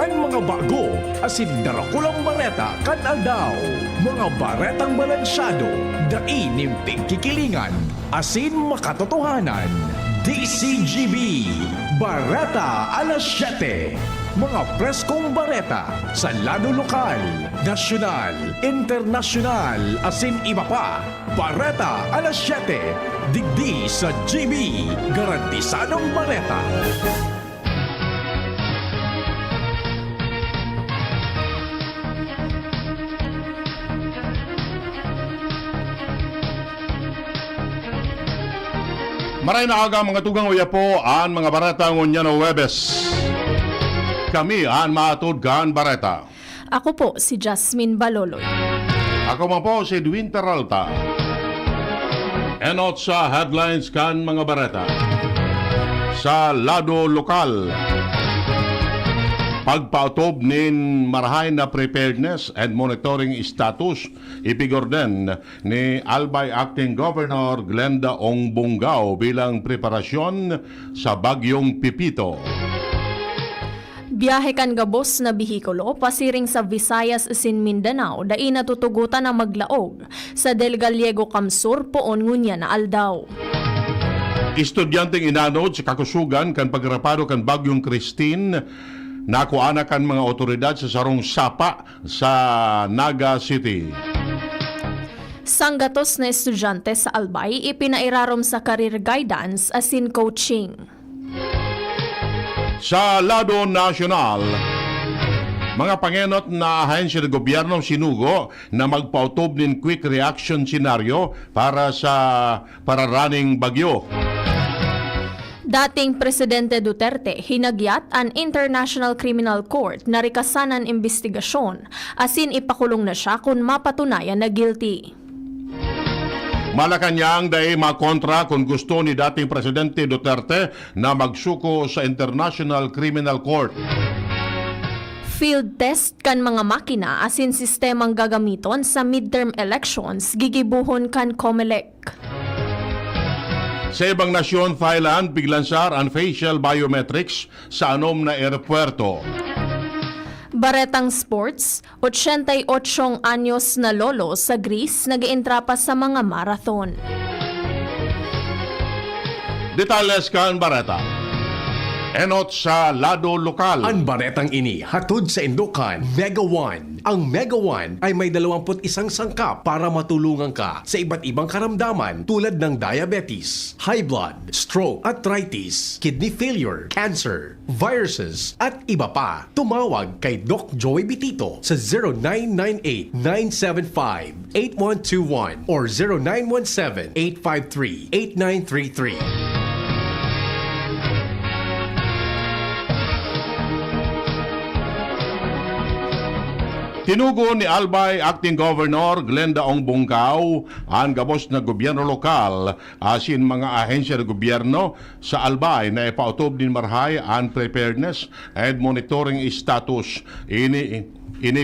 ang mga bago asin darakulang bareta kan aldaw. Mga baretang balansyado, dainimping kikilingan, asin makatotohanan. DCGB, Bareta alas 7. Mga preskong bareta sa lado lokal, nasyonal, internasyonal, asin iba pa. Bareta alas 7. Digdi sa GB, garantisadong bareta. Maray na aga mga tugang uya po ang mga bareta ngunya no Webes. Kami ang matud kan bareta. Ako po si Jasmine Baloloy. Ako man po si Edwin Peralta. Enot sa headlines kan mga bareta. Sa lado lokal, pagpautob nin marahay na preparedness and monitoring status ipigor din ni Albay Acting Governor Glenda Ong Bungao bilang preparasyon sa bagyong Pipito. Biyahe kan gabos na bihikulo pasiring sa Visayas sin Mindanao dai natutugutan na maglaog sa Del Gallego Kamsur poon ngunya na aldaw. Estudyanteng inanod sa kakusugan kan pagrapado kan bagyong Christine nakuana kan mga otoridad sa sarong sapa sa Naga City. Sanggatos na estudyante sa Albay ipinairarom sa career guidance asin coaching. Sa lado nasyonal, mga pangenot na ahensya ng gobyerno sinugo na magpautob nin quick reaction scenario para sa pararaning bagyo. Dating Presidente Duterte hinagyat an International Criminal Court na rikasanan investigasyon asin ipakulong na siya kung mapatunayan na guilty. Malacanang dahil makontra kung gusto ni dating Presidente Duterte na magsuko sa International Criminal Court. Field test kan mga makina asin sistemang gagamiton sa midterm elections gigibuhon kan COMELEC. Sa ibang nasyon, Thailand, piglansar ang facial biometrics sa anom na aeropuerto. Baretang sports, 88 anyos na lolo sa Greece nag-iintrapa sa mga marathon. Detalles kan bareta. Enot sa lado lokal. Ang baretang ini hatod sa Indokan Mega One. Ang Mega One ay may 21 sangkap para matulungan ka sa iba't ibang karamdaman tulad ng diabetes, high blood, stroke, arthritis, kidney failure, cancer, viruses, at iba pa. Tumawag kay Doc Joey Bitito sa 0998-975-8121 or 0917-853-8933. Tinugo ni Albay Acting Governor Glenda Ong Bungao ang gabos na gobyerno lokal asin mga ahensya ng gobyerno sa Albay na ipautob din marhay ang preparedness and monitoring status ini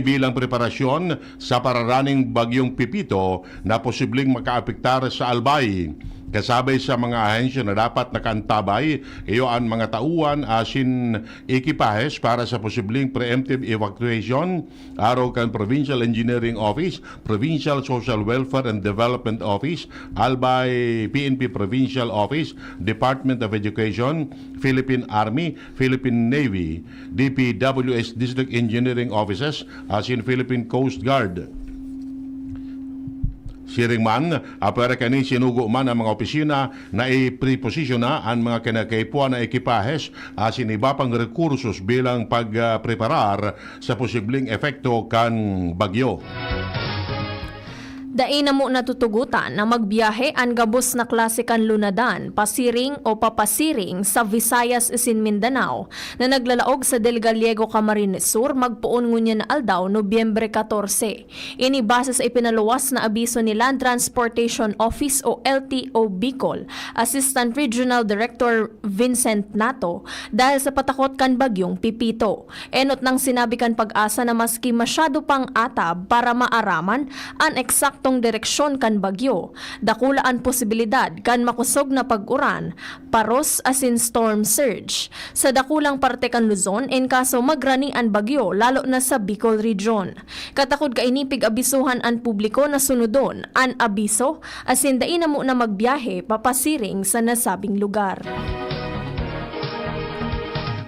bilang preparasyon sa pararaning bagyong Pipito na posibleng makaapektar sa Albay. Kasabay sa mga ahensya na dapat nakantabay, iyo ang mga tauan asin ekipahes para sa posibleng preemptive evacuation, araw kan Provincial Engineering Office, Provincial Social Welfare and Development Office, Albay PNP Provincial Office, Department of Education, Philippine Army, Philippine Navy, DPWS District Engineering Offices, asin Philippine Coast Guard. Siring man, apere kani sinugo man ang mga opisina na i-preposisyon na ang mga kinakaipuan na ekipahes asin iba pang rekursos bilang pagpreparar sa posibleng efekto kan bagyo. Dai na mo natutugutan na magbiyahe ang gabos na klase kan lunadan, pasiring o papasiring sa Visayas isin Mindanao na naglalaog sa Del Gallego Camarines Sur magpuon ngunya na aldaw Nobyembre 14. Ini base sa ipinaluwas na abiso ni Land Transportation Office o LTO Bicol, Assistant Regional Director Vincent Nato dahil sa patakot kan bagyong Pipito. Enot nang sinabi kan Pag-asa na maski masyado pang atab para maaraman ang eksaktong aktong direksyon kan bagyo, dakulaan posibilidad kan makusog na pag-uran, paros as in storm surge. Sa dakulang parte kan Luzon, in kaso magrani an bagyo, lalo na sa Bicol Region. Katakod ka inipig abisuhan an publiko na sunodon, an abiso, as in daina mo na magbiyahe papasiring sa nasabing lugar.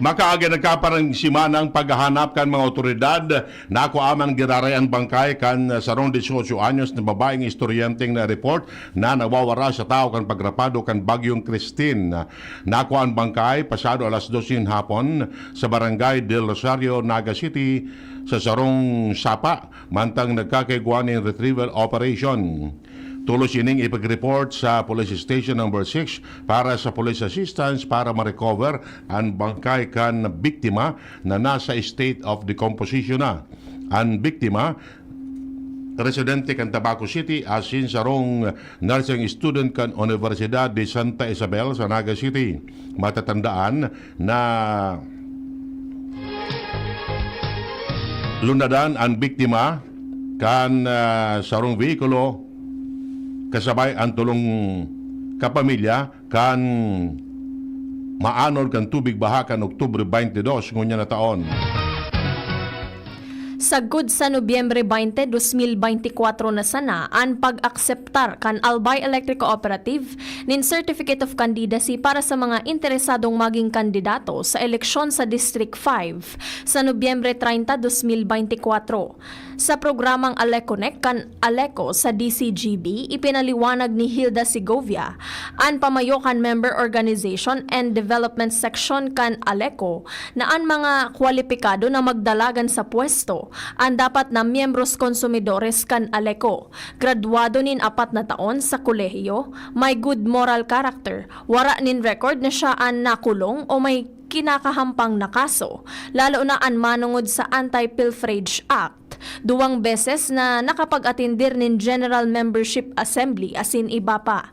Makaaga nagkaparang simanang paghahanap kan mga otoridad na ako aman giraray ang bangkay kan sarong 18 anyos na babaeng estudyanteng na report na nawawara sa tao kan pagrapado kan Bagyong Christine. Nako ang bangkay pasado alas 12 hapon sa barangay Del Rosario, Naga City sa sarong Sapa mantang nagkakaiguan ng retrieval operation. Tulos ining ipag-report sa Police Station number 6 para sa police assistance para ma-recover ang bangkay kan biktima na nasa state of decomposition na. Ang biktima, residente kan Tabaco City, asin sarong nursing student kan Universidad de Santa Isabel sa Naga City. Matatandaan na lunadan ang biktima kan sarong vehikulo kasabay ang tulong kapamilya kan maanod kan tubig baha kan Oktubre 22 ngunya na taon. Sagud sa Nobyembre 20, 2024 na sana ang pag-akseptar kan Albay Electric Cooperative nin Certificate of Candidacy para sa mga interesadong maging kandidato sa eleksyon sa District 5 sa Nobyembre 30, 2024. Sa programang AlecoNet kan Aleco sa DCGB, ipinaliwanag ni Hilda Segovia, ang pamayokan member organization and development section kan Aleco na ang mga kwalipikado na magdalagan sa pwesto ang dapat na miyembros konsumidores kan Aleco, graduado nin 4 na taon sa kolehiyo, may good moral character, wara nin record na siya ang nakulong o may kinakahampang na kaso, lalo na ang manungod sa Anti-Pilferage Act. 2 beses na nakapag-atindir nin General Membership Assembly asin iba pa.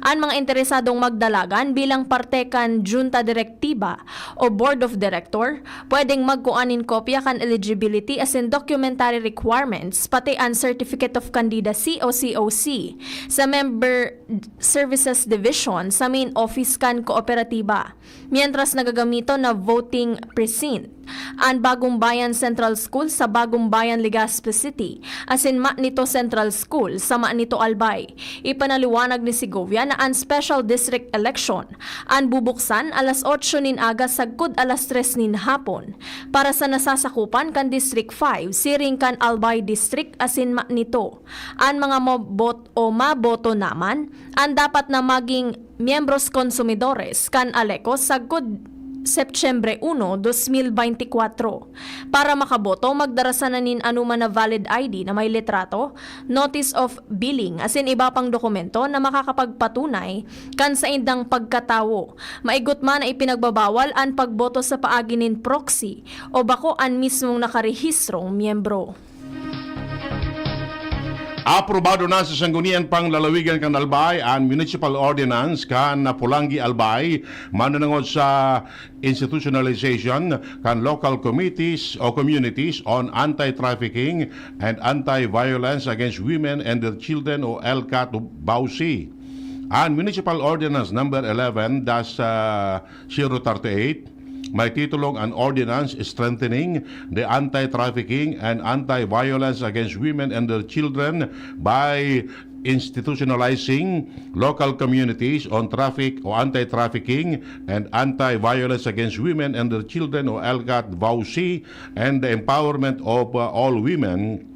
Ang mga interesadong magdalagan bilang parte kan Junta Direktiba o Board of Director, pwedeng magkuanin kopya kan eligibility as in documentary requirements pati ang Certificate of Candidacy o COC sa Member Services Division sa main office kan kooperatiba. Mientras nagagamito na voting precinct, ang Bagong Bayan Central School sa Bagong Bayan Legazpi City as in Manito Central School sa Manito Albay. Ipanaliwanag ni Segovia na ang special district election ang bubuksan alas 8 nin aga sagkod alas 3 nin hapon para sa nasasakupan kan District 5 siring kan Albay District as in Manito. Ang mga maboto naman ang dapat na maging miyembros konsumidores kan Aleco sagkod Septembre 1, 2024. Para makaboto, magdarasa na nin anuman na valid ID na may litrato, notice of billing, as in iba pang dokumento na makakapagpatunay kan sa indang pagkatawo. Maigot man na ipinagbabawal ang pagboto sa paagi nin proxy o bako ang mismong nakarehistrong miyembro. Aprobado na sa Sangguniang Panglalawigan kan Albay ang Municipal Ordinance kan Pulangi Albay manunangod sa institutionalization kan local committees o communities on anti-trafficking and anti-violence against women and their children o LCAT Bausi. Ang Municipal Ordinance number 11-038 may titulong An Ordinance Strengthening the Anti-Trafficking and Anti-Violence Against Women and Their Children by Institutionalizing Local Communities on Traffic o Anti-Trafficking and Anti-Violence Against Women and Their Children o LGAT VAUC and the Empowerment of All Women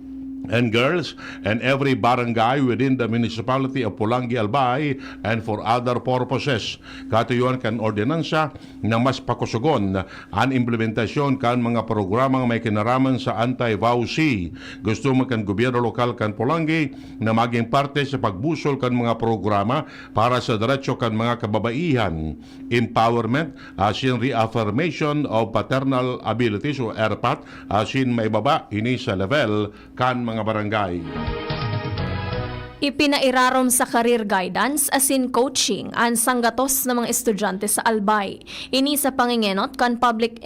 and girls and every barangay within the municipality of Pulangi Albay and for other purposes. Katuyuan kan ordinansa na mas pakusugon ang implementasyon kan mga programang may kinaraman sa anti-VAUC. Gusto man kan gobyerno lokal kan Pulangi na maging parte sa pagbusol kan mga programa para sa diretso kan mga kababaihan, empowerment, asin reaffirmation of paternal abilities o ERPAT, asin maibaba ini sa level kan mga barangay. Ipinairarom sa career guidance asin coaching ang sanggatos ng mga estudyante sa Albay. Ini sa pangingenot kan Public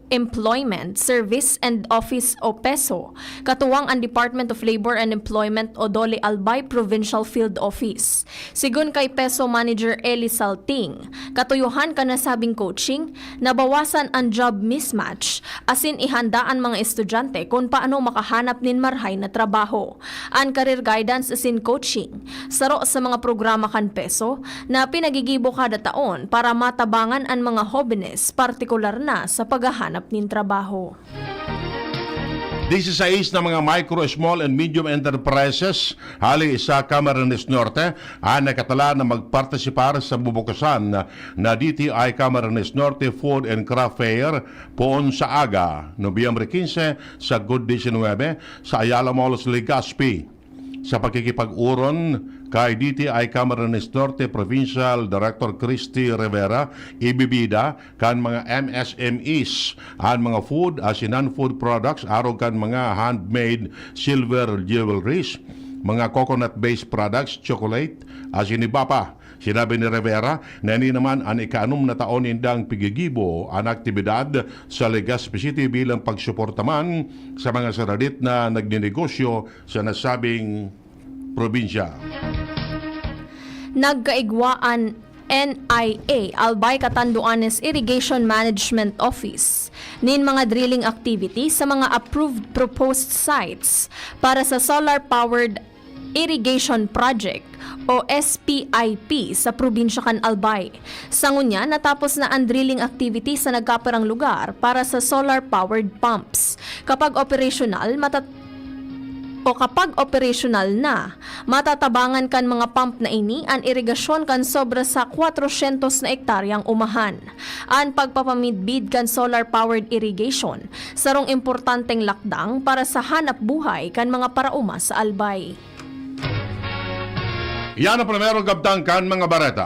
Employment Service and Office o PESO, katuwang ang Department of Labor and Employment o DOLE Albay Provincial Field Office. Sigun kay PESO Manager Eli Salting, katuyuhan ka nasabing coaching, nabawasan ang job mismatch, asin ihandaan mga estudyante kung paano makahanap nin marhay na trabaho. Ang career guidance asin coaching, saro sa mga programa kan PESO na pinagigibo kada taon para matabangan ang mga hobbines, partikular na sa paghahanap nin trabaho. 16 na mga micro, small and medium enterprises hali sa Camarines Norte ang nakatala na magpartisipar sa bubukasan na DTI Camarines Norte Food and Craft Fair poon sa aga, Nobyembre 15 sa Good 19 sa Ayala Malls, Legazpi. Sa pagkikipag-uron kay DTI Camarines Norte Provincial Director Christy Rivera, ibibida kan mga MSMEs ang mga food as in non-food products, araw kan mga handmade silver jewelries, mga coconut-based products, chocolate, as in iba pa. Sinabi ni Rivera na ini naman ang ika-6 na taon indang pigigibo ang aktibidad sa Legazpi City bilang pagsuportaman sa mga saradit na nagninegosyo sa nasabing probinsya. Nagkaigwaan NIA, Albay Catanduanes Irrigation Management Office, nin mga drilling activity sa mga approved proposed sites para sa solar-powered irrigation project o SPIP sa probinsya kan Albay. Sangunya, natapos na ang drilling activity sa nagkaparang lugar para sa solar-powered pumps. Kapag operational na, matatabangan kan mga pump na ini ang irigasyon kan sobra sa 400 na ektaryang umahan. Ang pagpapamidbid kan solar-powered irrigation, sarong importanteng lakdang para sa hanap buhay kan mga parauma sa Albay. Yan ang primerong gabdang kan mga bareta.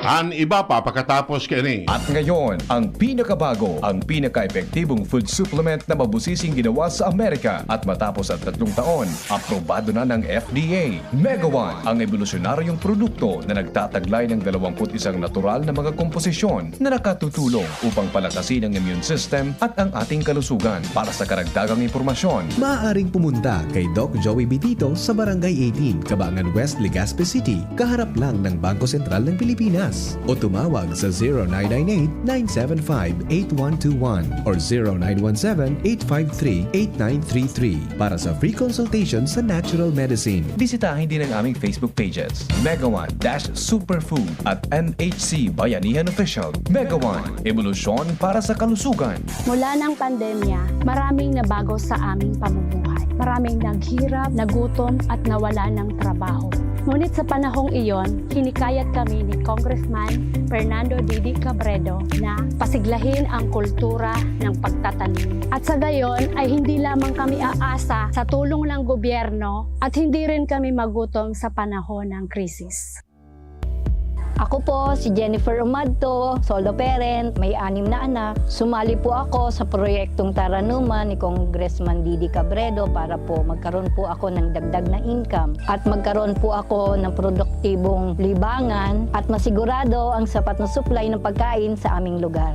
Ang iba pa pagkatapos kini. At ngayon, ang pinakabago, ang pinaka-epektibong food supplement na mabusising ginawa sa Amerika at matapos ang 3 taon, aprobado na ng FDA. Mega One, ang evolusyonaryong produkto na nagtataglay ng 21 natural na mga komposisyon na nakatutulong upang palakasin ang immune system at ang ating kalusugan. Para sa karagdagang impormasyon, maaaring pumunta kay Doc Joey Bitito sa Barangay 18, Cabangan West, Legazpi City, kaharap lang ng Bangko Sentral ng Pilipinas. O tumawag sa 0998-975-8121 or 0917-853-8933 para sa free consultation sa natural medicine. bisitahin din ang aming Facebook pages, Mega One-Superfood at MHC Bayanihan Official. Mega One, evolusyon para sa kalusugan. Mula ng pandemya, maraming nabago sa aming pamumuhay. Maraming naghirap, nagutom at nawala ng trabaho. Ngunit sa panahong iyon, hinikayat kami ni Congressman Fernando Didi Cabredo na pasiglahin ang kultura ng pagtatanim. At sa gayon ay hindi lamang kami aasa sa tulong ng gobyerno at hindi rin kami magutom sa panahon ng krisis. Ako po si Jennifer Umadto, solo parent, may 6 na anak. Sumali po ako sa proyektong Taranuman ni Congressman Didi Cabredo para po magkaroon po ako ng dagdag na income at magkaroon po ako ng produktibong libangan at masigurado ang sapat na supply ng pagkain sa aming lugar.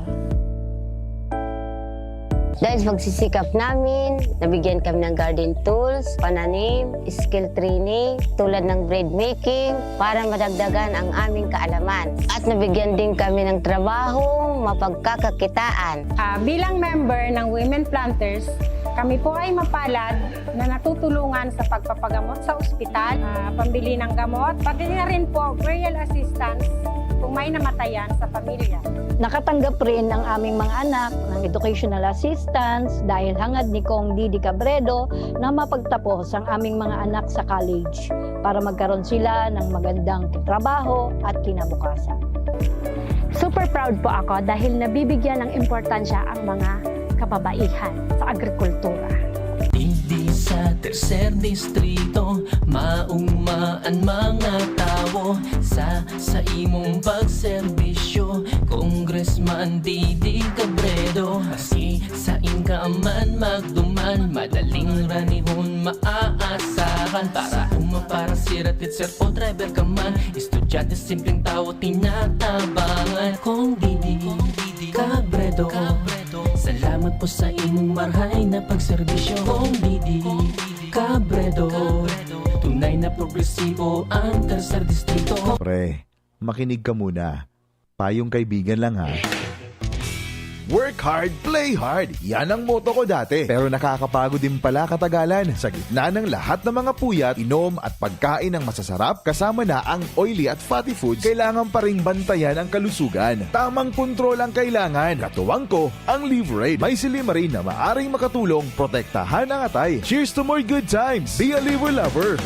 Dahil sa pagsisikap namin, nabigyan kami ng garden tools, pananim, skill training, tulad ng bread making, para madagdagan ang aming kaalaman. At nabigyan din kami ng trabaho, mapagkakakitaan. Bilang member ng Women Planters, kami po ay mapalad na natutulungan sa pagpapagamot sa ospital, pambili ng gamot, pati na rin po burial assistance kung may namatayan sa pamilya. Nakatanggap rin ang aming mga anak ng educational assistance dahil hangad ni Kong Didi Cabredo na mapagtapos ang aming mga anak sa college para magkaroon sila ng magandang trabaho at kinabukasan. Super proud po ako dahil nabibigyan ng importansya ang mga kababaihan sa agrikultura. Hindi sa tercer distrito, maugmaan mga tao sa imong pagserbisyo, Congressman Didi Cabredo. Asi sa inkaman magduman, madaling ranihon maaasahan para para sirat sir o driver ka man. Estudyante, simpleng tao, tinatabangan. Kung Didi Cabredo, salamat po sa imong marhay na pagserbisyo. Kung Didi Cabredo, tunay na progresibo ang tercer distrito. Pre, makinig ka muna. Payong kaibigan lang ha. Work hard, play hard. Yan ang motto ko dati. Pero nakakapagod din pala katagalan. Sa gitna ng lahat ng mga puyat, inom at pagkain ng masasarap, kasama na ang oily at fatty foods, kailangan pa ring bantayan ang kalusugan. Tamang kontrol ang kailangan. Katuwang ko, ang Liverade. May Silimarin na maaring makatulong, protektahan ang atay. Cheers to more good times. Be a liver lover.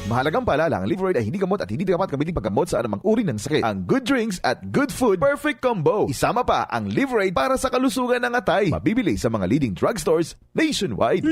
Mahalagang paalala, ang Liverade ay hindi gamot at hindi dapat gamitin paggamot sa anumang uri ng sakit. Ang good drinks at good food, perfect combo. Isama pa ang Liverade para sa kalusugan ng atay. Mabibili sa mga leading drugstores nationwide.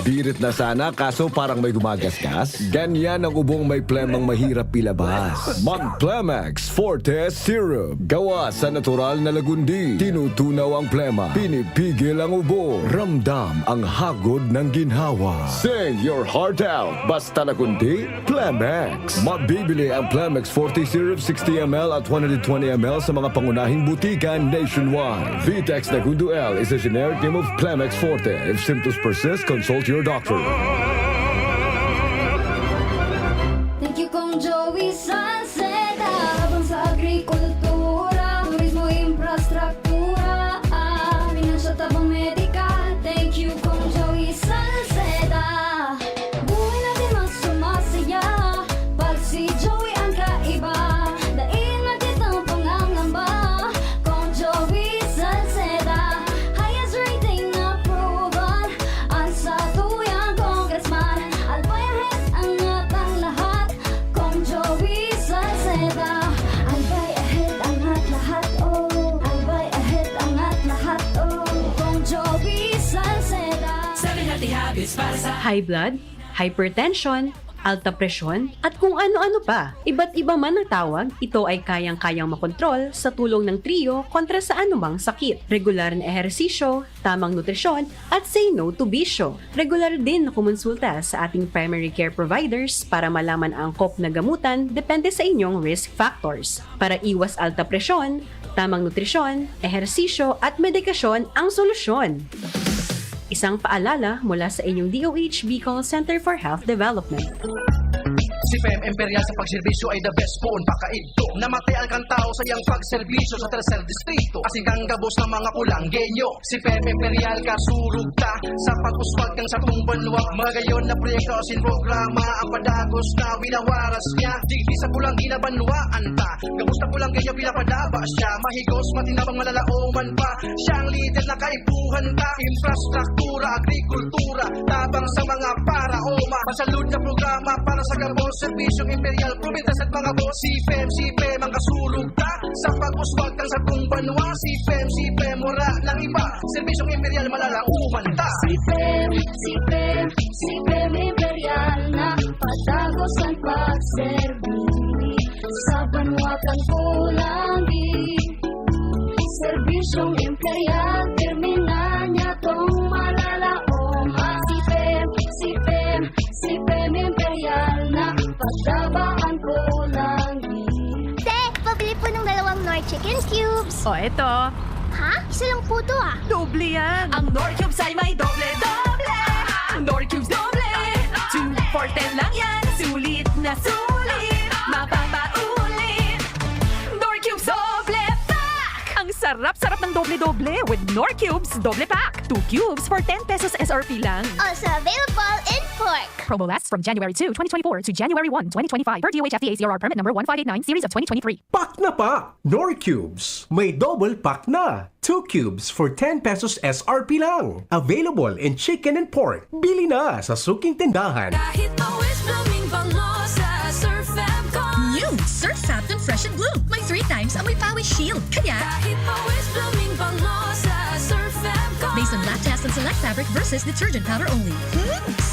Birit na sana kaso parang may gumagasgas. Ganyan ang ubong may plemang mahirap ilabas. Mag-Plemex Forte Syrup. Gawa sa natural na lagundi. Tinutunaw ang plema. Pinipigil ang ubo. Ramdam ang hagod ng ginhawa. Sing your heart out. Basta lagundi, Plemex. Mabibili ang Plemex Forte Syrup 60ml at 120ml sa mga pangunahing butika nationwide. Vitex Nagundo L is a generic name of Plemex Forte. If symptoms persist, consult your doctor. Thank you Kong Joey Sunset. Habang sa agrikultura, turismo, infrastruktura, finansya, tabang medikal. Thank you Kong Joey Sunset. Buhay natin mas sumasaya pag si Joey ang kaiba. Daig natin ang pangangamba. Kong Joey Sunset, highest rating na proven. Ang sa tuyang congressman, albayahes ang atang lahat. Kong Joey Sunset, albay ahead ang at lahat, oh. Albay ahead ang at lahat, oh. Kong Joey Sunset. 7 healthy habits para sa High blood, hypertension, alta presyon, at kung ano-ano pa. Iba't iba man ang tawag, ito ay kayang-kayang makontrol sa tulong ng trio kontra sa anumang sakit. Regular na ehersisyo, tamang nutrisyon, at say no to bisyo. Regular din na kumonsulta sa ating primary care providers para malaman ang angkop na gamutan depende sa inyong risk factors. Para iwas alta presyon, tamang nutrisyon, ehersisyo, at medikasyon ang solusyon. Isang paalala mula sa inyong DOH Bicol Center for Health Development. Si Fem Imperial sa pagserbisyo ay the best poon pakaidto. Namatay ang kantao sa iyang pagserbisyo sa tercer distrito. Asing kang gabos ng mga kulanggenyo. Si Fem Imperial kasurug ta sa pag-uswag kang sa tungbanwa. Magayon na proyekto asin programa ang padagos na winawaras niya. Digdi sa pulang ginabanwaan ta. Gabos na kulanggenyo pinapadaba siya. Mahigos matinabang malalaoman pa. Siyang leader na kaibuhan ta. Infrastruktura, agrikultura, tabang sa mga paraoma. Masalud na programa para sa gabos. Serbisyong Imperial, Provinces at mga boss. Si Fem ang kasulog ta sa pag-uswag kang sa tungbanwa. Si Fem, mura ng iba. Serbisyong Imperial, malalauman ta. Si Fem Imperial na patagos ang pagserbi sa banwakang kulangi. Serbisyong Imperial, terminan niya tong malalaoma. Si Fem Imperial na pagtabaan kulangi. Te, pabili po ng 2 Nor Chicken Cubes. O, eto. Ha? Isa lang po to ah. Doble yan. Ang Nor Cubes ay may doble-doble. Nor Cubes doble. 2 for 10 lang yan. Sulit na sulit. Mapapaulit. Nor Cubes doble pack. Ang sarap-sarap ng doble-doble with Nor Cubes Doble Pack. 2 cubes for 10 pesos SRP lang. Also available in pork. Promo lasts from January 2, 2024 to January 1, 2025 per DOH FDA CRR permit number 1589 series of 2023. Pack na pa! Nor Cubes. May double pack na. 2 cubes for 10 pesos SRP lang. Available in chicken and pork. Bili na sa suking tindahan. Kahit always blooming bango sa Surf Fabcon. New Surf Fabcon Fresh and Bloom. May 3 times amoy pawis shield. Kaya Kahit always blooming bango sa Surf Fabcon. based on lab test and select fabric versus detergent powder only.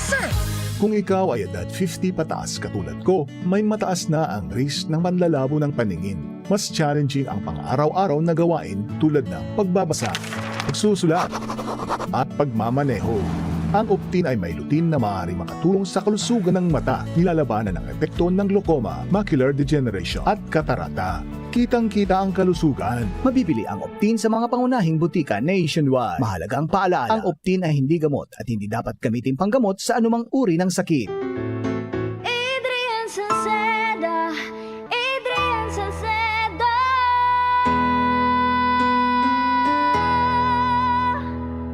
Surf! Kung ikaw ay edad 50 pataas katulad ko, may mataas na ang risk ng panlalabo ng paningin. Mas challenging ang pang-araw-araw na gawain tulad ng pagbabasa, pagsusulat, at pagmamaneho. Ang Optin ay may lutin na maaaring makatulong sa kalusugan ng mata, nilalabanan ang epekto ng glaucoma, macular degeneration at katarata. Kitang-kita ang kalusugan. Mabibili ang Optin sa mga pangunahing butika nationwide. Mahalagang paalaala, ang Optin ay hindi gamot at hindi dapat gamitin panggamot sa anumang uri ng sakit. Adrian Salceda, Adrian Salceda.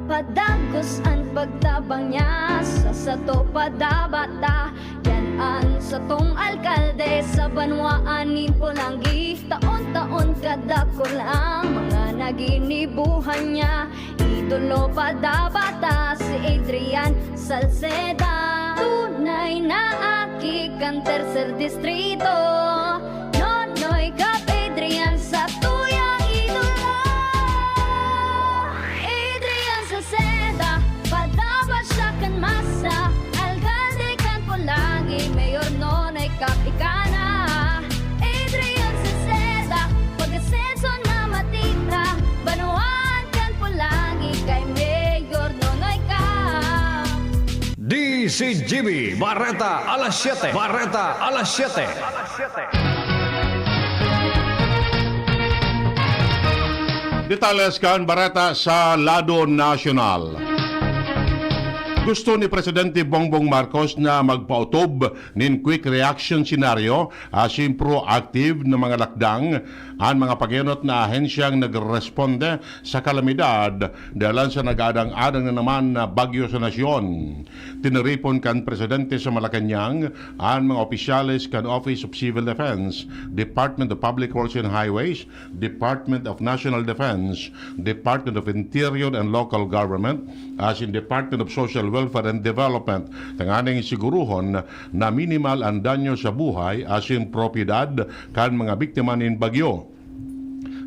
Padagos ang pagtabang niya sa sato padabata. Yan ang satong alkalde sa banwaan ni Pulangi. Taon-taon kadako lang mga naginibuhan niya. Idolo padabata si Adrian Salceda. Tunay na aki kang tercer distrito. Nonoy kap Adrian sa tuyang idolo. Adrian Salceda, padaba siya kan masa. Alcalde kan Pulangi, mayor nonoy kap ikana. Adrian Salceda, pag-asenso na matita. Banuan kan Pulangi, kay mayor nonoy kap. DCGB Barreta alas 7. Barreta alas 7. Detalles kan Barata sa Lado Nacional. Gusto ni Presidente Bongbong Marcos na magpautob nin quick reaction scenario asin proactive na mga lakdang ang mga pagenot na ahensyang nagresponde sa kalamidad dahil sa nagadang-adang na naman na bagyo sa nasyon. Tinaripon kan Presidente sa Malacanang ang mga opisyales kan Office of Civil Defense, Department of Public Works and Highways, Department of National Defense, Department of Interior and Local Government, asin Department of Social Welfare and Development, tanganing siguruhon na minimal ang danyo sa buhay asin propiedad kan mga biktima nin bagyo.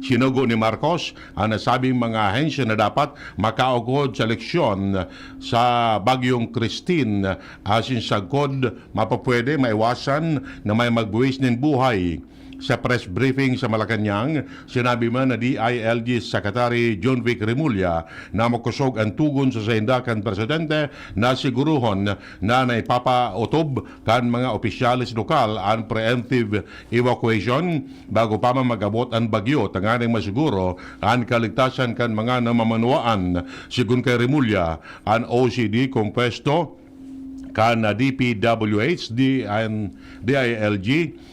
Sinugo ni Marcos ang nasabing mga ahensya na dapat makaugod sa leksyon sa bagyong Christine asin sagkod mapapwede maiwasan na may magbuwis nin buhay. Sa press briefing sa Malacanang, sinabi man na DILG Secretary John Vic Remulla na makusog ang tugon sa sahindakan Presidente na siguruhon na naipapautob kan mga opisyalis lokal ang preemptive evacuation bago pa man mag-abot ang bagyo tanganing masiguro ang kaligtasan kan mga namamanuaan. Sigun kay Remulla, ang OCD kompesto kan DPWH, DILG,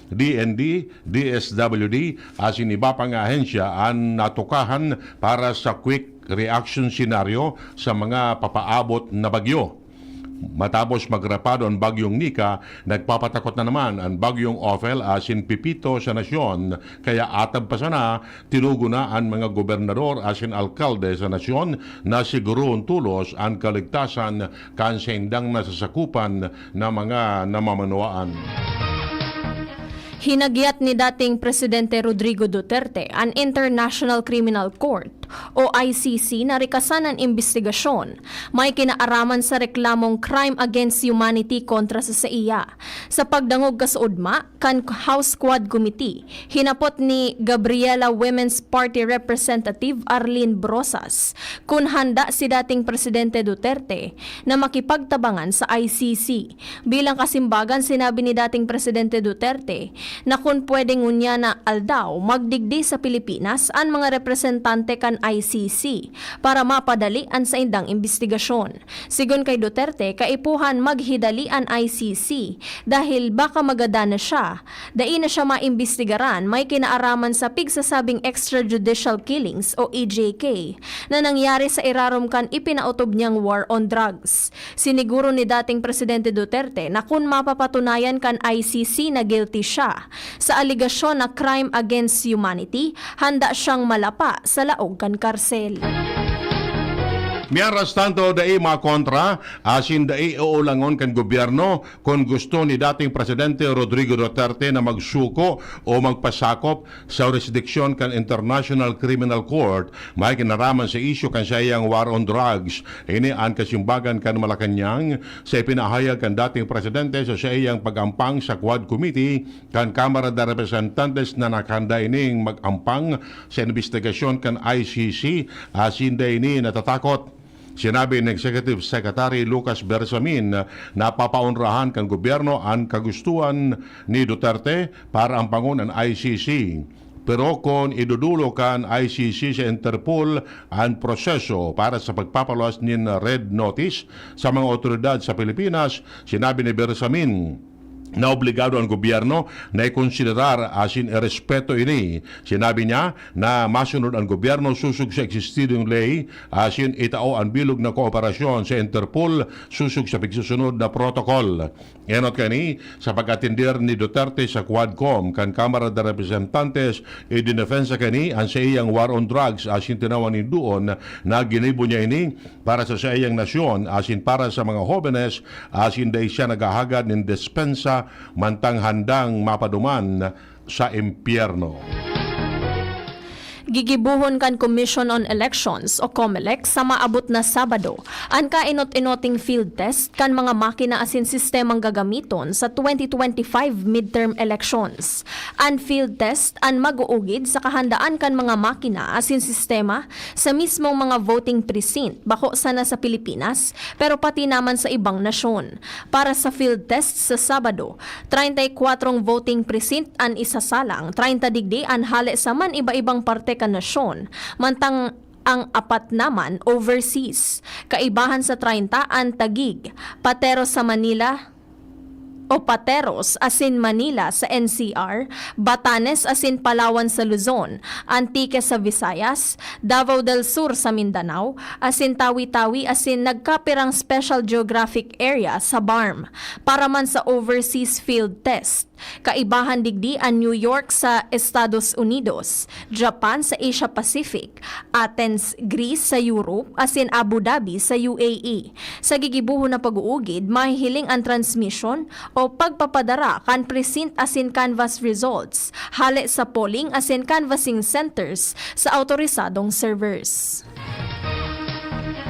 DND, DSWD asin iba pang ahensya ang natukahan para sa quick reaction scenario sa mga papaabot na bagyo. Matapos magrapado ang bagyong Nika, nagpapatakot na naman ang bagyong Ophel asin Pipito sa nasyon, kaya atab pa sana tinugo na ang mga gobernador asin alkalde sa nasyon na siguroon tulos ang kaligtasan kan sa indang nasasakupan na mga namamanuaan. Hinagyat ni dating Presidente Rodrigo Duterte ang International Criminal Court o ICC na rikasan ang investigasyon may kinaaraman sa reklamong crime against humanity kontra sa iya. Sa pagdangog kasaudma kan House Quad Committee, hinapot ni Gabriela Women's Party Representative Arlene Brosas kung handa si dating Presidente Duterte na makipagtabangan sa ICC. Bilang kasimbagan, sinabi ni dating Presidente Duterte na kung pwedeng unya na aldaw magdigdi sa Pilipinas ang mga representante kan ICC para mapadalian sa indang investigasyon. Sigon kay Duterte, kaipuhan maghidali ang ICC dahil baka magada na siya. Dai na siya maimbestigaran may kinaaraman sa pigsasabing extrajudicial killings o EJK na nangyari sa irarom kan ipinautob niyang war on drugs. Siniguro ni dating Presidente Duterte na kung mapapatunayan kan ICC na guilty siya sa aligasyon na crime against humanity, handa siyang malapa sa laog kan karsel. Mientras tanto, dai makontra, asin dai uulangon kan gobyerno kung gusto ni dating Presidente Rodrigo Duterte na magsuko o magpasakop sa jurisdiksyon kan International Criminal Court, may kinaraman sa isyu kan sayang war on drugs. Ini ang kasimbagan kan Malacanang sa ipinahayag kan dating Presidente sa sayang pagampang sa Quad Committee kan Kamara de Representantes na nakahanda ining magampang sa investigasyon kan ICC, asin dai ini natatakot Sinabi ng Executive Secretary Lucas Bersamin na papaunrahan kan gobyerno ang kagustuhan ni Duterte para ang pangunan ICC. Pero kung idudulo kan ICC sa Interpol ang proseso para sa pagpapaluwas ng red notice sa mga otoridad sa Pilipinas, sinabi ni Bersamin na obligado ang gobyerno na ikonsiderar asin irespeto ini. Sinabi niya na masunod ang gobyerno susug sa existing ley asin itao ang bilog na kooperasyon sa Interpol susug sa pagsusunod na protocol. Enot kani sa pag-atindir ni Duterte sa Quadcom kan Kamara de Representantes idinefensa kani ang sa iyang war on drugs asin tinawan ni doon na ginibo niya ini para sa iyang nasyon asin para sa mga jóvenes asin dahil siya nagahagad ng despensa mantang handang mapaduman sa impyerno. Gigibuhon kan Commission on Elections o COMELEC sa maabot na Sabado ang kainot-inoting field test kan mga makina asin sistemang gagamiton sa 2025 midterm elections. Ang field test ang mag-uugid sa kahandaan kan mga makina asin sistema sa mismong mga voting precinct bako sana sa Pilipinas pero pati naman sa ibang nasyon. Para sa field test sa Sabado, 34 voting precinct ang isasalang, 30 digdi ang hali sa man iba-ibang parte ka nasyon, mantang ang apat naman overseas. Kaibahan sa 30 ang Taguig, Pateros sa Manila o Pateros asin Manila sa NCR, Batanes asin Palawan sa Luzon, Antique sa Visayas, Davao del Sur sa Mindanao, asin Tawi-Tawi asin nagkapirang Special Geographic Area sa BARM. Para man sa overseas field test, kaibahan digdi ang New York sa Estados Unidos, Japan sa Asia Pacific, Athens, Greece sa Europe, asin Abu Dhabi sa UAE. Sa gigibuho na pag-uugid, mahihiling ang transmission o pagpapadara kan precinct asin canvas results, hali sa polling asin canvassing centers sa autorisadong servers.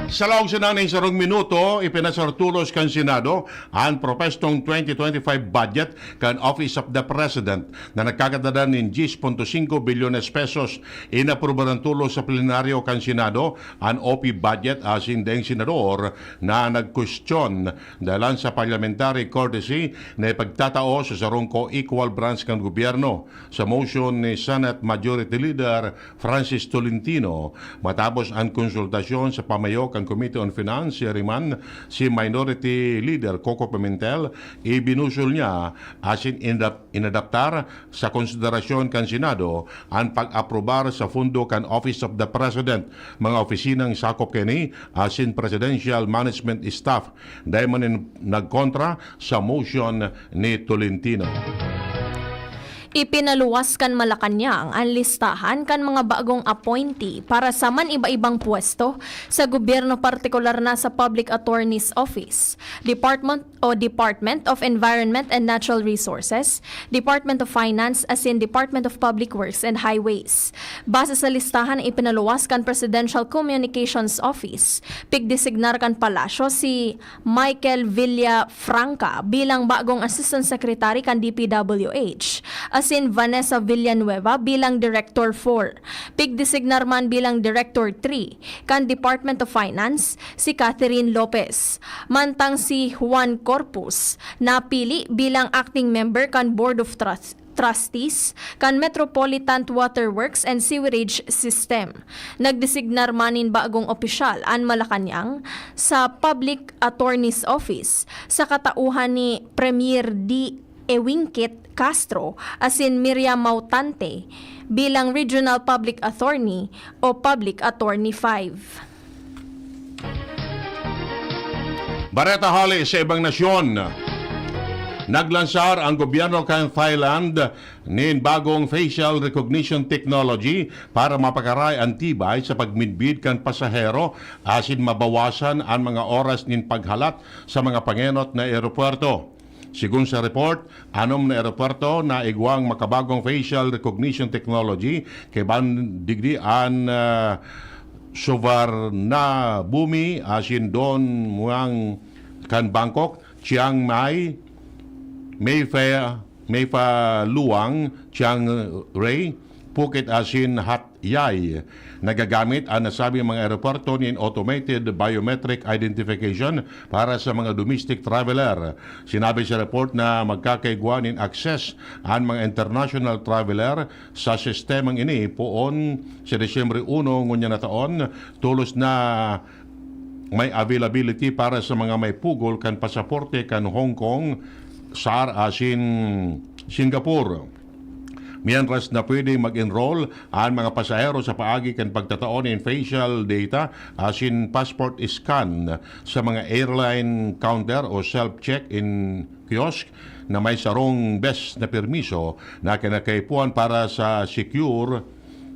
Sa laong sinanay sarong minuto, ipinasartulos kan Senado ang propestong 2025 budget kan Office of the President na nagkakadala ng 10.5 bilyones pesos. Inapruba ng tulos sa plenaryo kan Senado ang OP budget asin deng senador na nagkwestiyon dalan sa parliamentary courtesy na ipagtatao sa sarong co-equal branch kan gobyerno sa motion ni Senate Majority Leader Francis Tolentino matapos ang konsultasyon sa pamayok ang Committee on Finance, man si Minority Leader Coco Pimentel, ibinusul niya asin inadaptar sa konsiderasyon kan Senado ang pag-aprobar sa fundo kan Office of the President, mga ofisinang sakop kini asin Presidential Management Staff, dahil man nagkontra sa motion ni Tolentino. Ipinaluwas kan Malacanang ang listahan kan mga bagong appointee para sa man iba-ibang pwesto sa gobyerno, partikular na sa Public Attorney's Office, Department of Environment and Natural Resources, Department of Finance asin Department of Public Works and Highways. Base sa listahan, ipinaluwas kan Presidential Communications Office, pigdesignar kan Palasyo si Michael Villafranca bilang bagong Assistant Secretary kan DPWH, asin Vanessa Villanueva bilang Director 4. Pigdesignar man bilang Director 3 kan Department of Finance si Catherine Lopez. Mantang si Juan Corpus napili bilang Acting Member kan Board of Trustees kan Metropolitan Waterworks and Sewerage System. Nagdesignar manin bagong opisyal ang Malacanang sa Public Attorney's Office sa katauhan ni Premier D. Ewingkit Castro asin Miriam Mautante bilang Regional Public Attorney o Public Attorney 5. Bareta hali sa ibang nasyon. Naglansar ang gobyerno kan Thailand nin bagong facial recognition technology para mapakaray ang tibay sa pagmidbid kan pasahero asin mabawasan ang mga oras nin paghalat sa mga pangenot na eropuerto. Sigun sa report, anom na eropuerto na igwang makabagong facial recognition technology kay bandigdi an Suvarna Bumi asin Don Muang kan Bangkok, Chiang Mai, Mayfa Luang, Chiang Rai, Phuket asin Hatyay. Nagagamit ang nasabing mga aeroporto ng automated biometric identification para sa mga domestic traveler. Sinabi sa report na magkakaigwa ng access ang mga international traveler sa sistemang ini poon sa Desyembre 1 ngunya na taon, tulos na may availability para sa mga may pugol kan pasaporte kan Hong Kong, SAR asin Singapore. Mientras na pwede mag-enroll ang mga pasahero sa paagi kan pagtataon ng facial data asin passport scan sa mga airline counter o self-check in kiosk na may sarong best na permiso na kinakaipuan para sa secure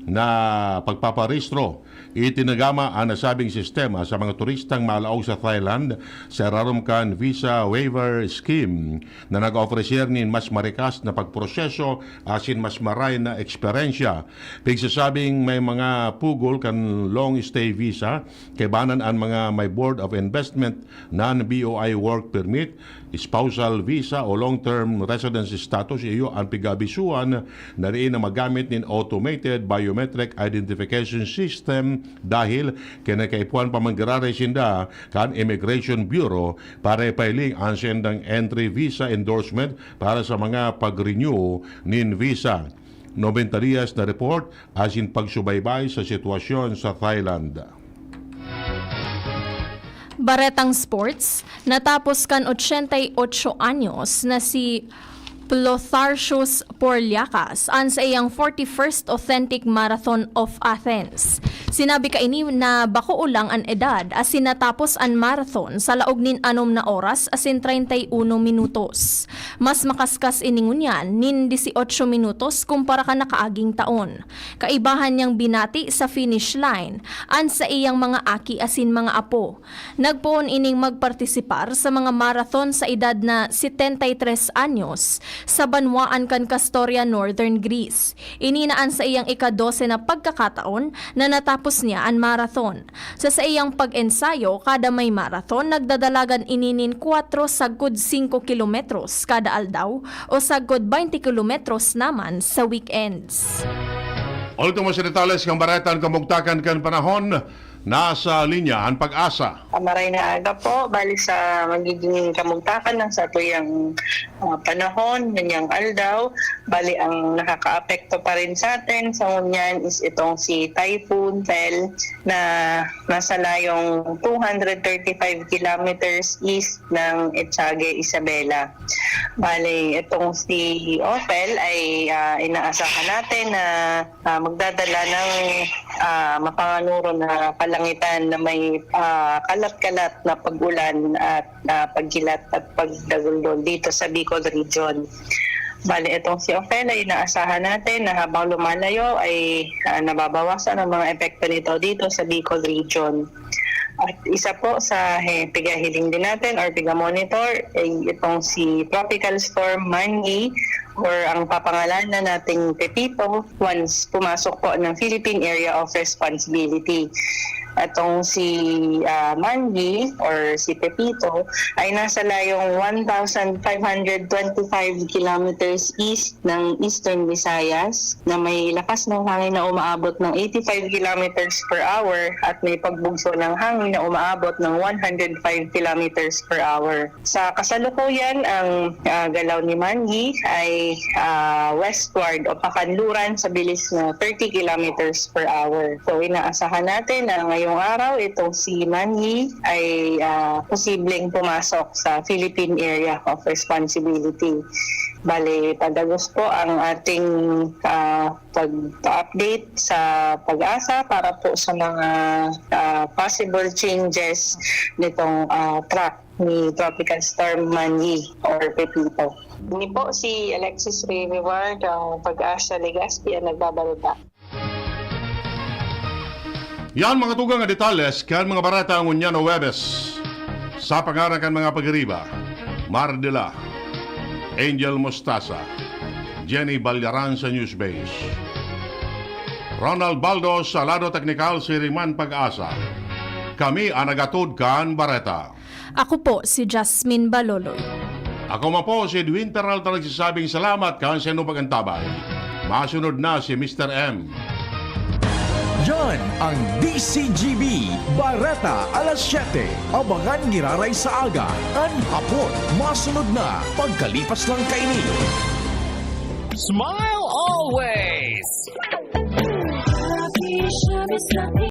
na pagpaparehistro. Itinagama ang nasabing sistema sa mga turistang malaog sa Thailand sa Rarumkan Visa Waiver Scheme na nag-ofrecer nin mas marikas na pagproseso asin mas maray na eksperyensya. Pigsasabing may mga pugol kan long stay visa, kaibanan ang mga may Board of Investment non-BOI work permit, spousal visa o long-term residence status, iyo ang pigabisuan na rin na magamit nin automated biometric identification system dahil kinakaipuan pa manggraresinda kan Immigration Bureau para ipailing ang sendang entry visa endorsement para sa mga pag-renew nin visa. 90 dias na report asin pagsubaybay sa sitwasyon sa Thailand. Baretang Sports, natapos kan 88 anyos na si Plotharsius Porliacas an sa iyang 41st Authentic Marathon of Athens. Sinabi kaini na bako ulang an edad as sinatapos an marathon sa laog nin 6 na oras asin 31 minutos. Mas makaskas iningunyan nin 18 minutos kumpara ka nakaaging taon. Kaibahan niyang binati sa finish line an sa iyang mga aki asin mga apo. Nagpoon ining magpartisipar sa mga marathon sa edad na 73 anyos sa banwaan kan Kastoria, Northern Greece. Ininaan sa iyang ika-12 na pagkakataon na natapos niya ang marathon. Sa iyang pag-ensayo kada may marathon, nagdadalagan ininin 4 sagkod 5 kilometros kada aldaw o sagkod 20 kilometros naman sa weekends. Ultimo sa detalles kang baratan kamugtakan kan panahon. Nasa linya ang Pag-asa. Maray na aga po, bali sa magiging kamugtakan ng sa tuyang panahon, ganyang aldaw. Bali ang nakakaapekto pa rin sa atin sa ngunyan is itong si Typhoon Fel na nasa layong 235 kilometers east ng Etiage, Isabela. Bali itong si Ophel ay inaasahan natin na magdadala ng mapanganuro na palangitan na may kalat-kalat na pag-ulan at pagkilat at pagdaguldol dito sa Bicol Region. Bali, itong si Ophel ay inaasahan natin na habang lumalayo ay nababawasan ang mga epekto nito dito sa Bicol Region. At isa po sa pigahiling din natin or piga-monitor ay itong si Tropical Storm Manny or ang papangalan na nating Pepito once pumasok po ng Philippine Area of Responsibility. Itong si Mangi or si Pepito ay nasa layong 1,525 kilometers east ng Eastern Visayas na may lakas ng hangin na umaabot ng 85 kilometers per hour at may pagbugso ng hangin na umaabot ng 105 kilometers per hour. Sa kasalukuyan, ang galaw ni Mangi ay westward o pakanluran sa bilis na 30 kilometers per hour. So inaasahan natin na ngayong araw itong si Mangi ay posibleng pumasok sa Philippine Area of Responsibility. Bale, padagos po ang ating pag-update sa Pag-asa para po sa mga possible changes nitong track ni Tropical Storm Manny or Pepito. Ini po si Alexis Reward, ang Pag-asa Legazpi ang nagbabalita. Yan mga tugang nga detalles kan mga barata ang unyan o Webes. Sa pangarang kan mga pagriba, Mardela, Angel Mostaza, Jenny Balyaran sa Newsbase, Ronald Baldo sa Lado Teknikal si Riman Pag-asa. Kami ang nagatod kan bareta. Ako po si Jasmine Baloloy. Ako man po si Edwin Peralta nagsasabing salamat kan sa inong pagantabay. Masunod na si Mr. M. Yan ang DCGB. Barata alas 7. Abangan giraray sa aga. An hapon. Masunod na. Pagkalipas lang kaini. Smile always!